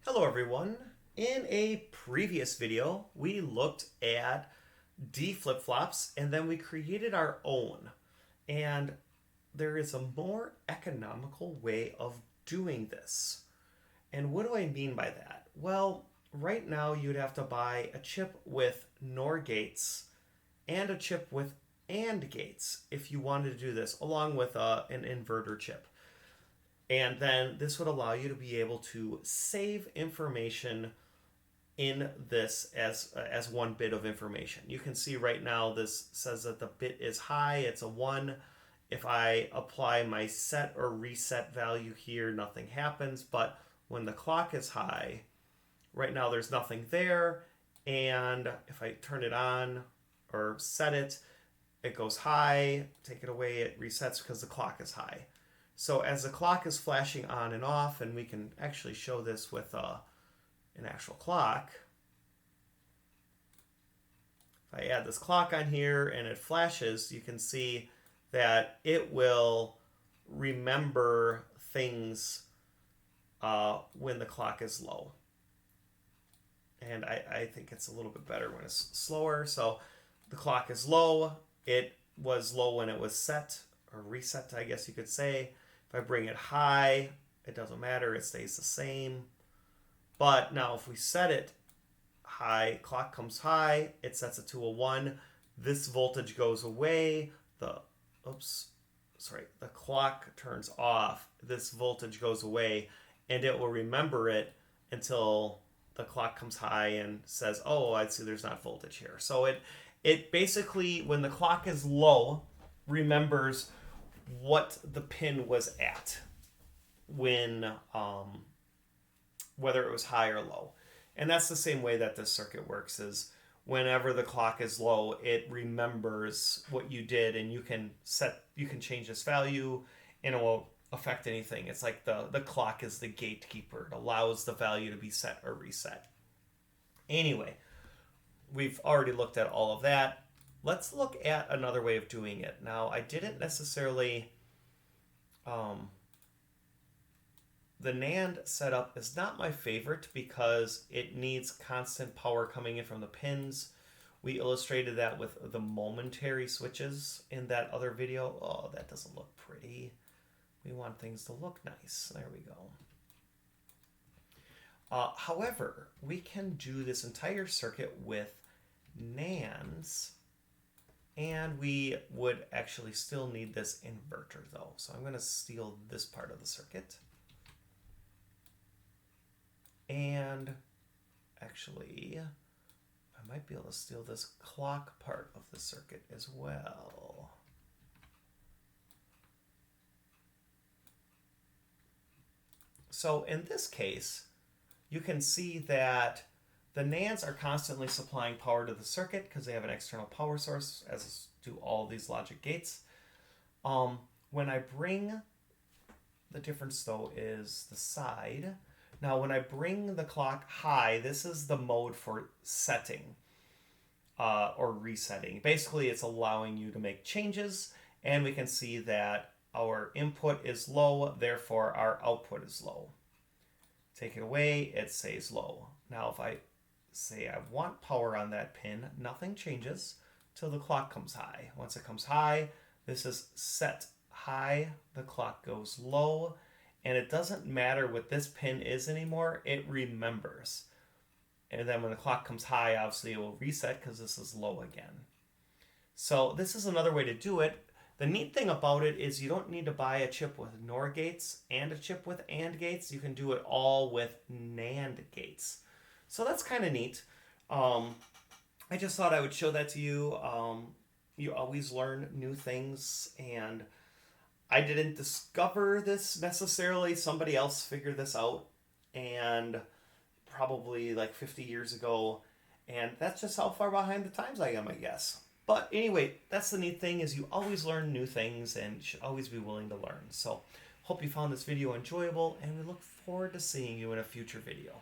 Hello everyone. In a previous video, we looked at D flip-flops and then we created our own. And there is a more economical way of doing this. And what do I mean by that? Well, right now you'd have to buy a chip with NOR gates and a chip with AND gates if you wanted to do this, along with an inverter chip. And then this would allow you to be able to save information in this as one bit of information. You can see right now this says that the bit is high, it's a 1. If I apply my set or reset value here, nothing happens. But when the clock is high, right now there's nothing there. And if I turn it on or set it, it goes high, take it away, it resets because the clock is high. So as the clock is flashing on and off, and we can actually show this with an actual clock. If I add this clock on here and it flashes, you can see that it will remember things when the clock is low. And I think it's a little bit better when it's slower. So the clock is low. It was low when it was set, or reset, I guess you could say. If I bring it high, it doesn't matter, it stays the same. But now if we set it high, clock comes high, it sets it to a 1. This voltage goes away. The clock turns off. This voltage goes away, and it will remember it until the clock comes high and says, "Oh, I see there's not voltage here." So it basically, when the clock is low, remembers what the pin was at when whether it was high or low. And that's the same way that this circuit works, is whenever the clock is low, it remembers what you did, and you can change this value and it won't affect anything. It's like the clock is the gatekeeper. It allows the value to be set or reset. Anyway, we've already looked at all of that. Let's look at another way of doing it. Now, I didn't necessarily... the NAND setup is not my favorite because it needs constant power coming in from the pins. We illustrated that with the momentary switches in that other video. Oh, that doesn't look pretty. We want things to look nice. There we go. However, we can do this entire circuit with NANDs. And we would actually still need this inverter though. So I'm going to steal this part of the circuit. And actually, I might be able to steal this clock part of the circuit as well. So in this case, you can see that the NANDs are constantly supplying power to the circuit because they have an external power source, as do all these logic gates. When I bring, the difference though is the side. Now when I bring the clock high, this is the mode for setting or resetting. Basically, it's allowing you to make changes, and we can see that our input is low, therefore our output is low. Take it away, it stays low. Now if I say I want power on that pin, nothing changes till the clock comes high. Once it comes high, this is set high, the clock goes low, and it doesn't matter what this pin is anymore, it remembers. And then when the clock comes high, obviously it will reset because this is low again. So this is another way to do it. The neat thing about it is you don't need to buy a chip with NOR gates and a chip with AND gates. You can do it all with NAND gates. So that's kind of neat. I just thought I would show that to you. You always learn new things, and I didn't discover this necessarily. Somebody else figured this out, and probably like 50 years ago, and that's just how far behind the times I am, I guess. But anyway, that's the neat thing, is you always learn new things and you should always be willing to learn. So hope you found this video enjoyable, and we look forward to seeing you in a future video.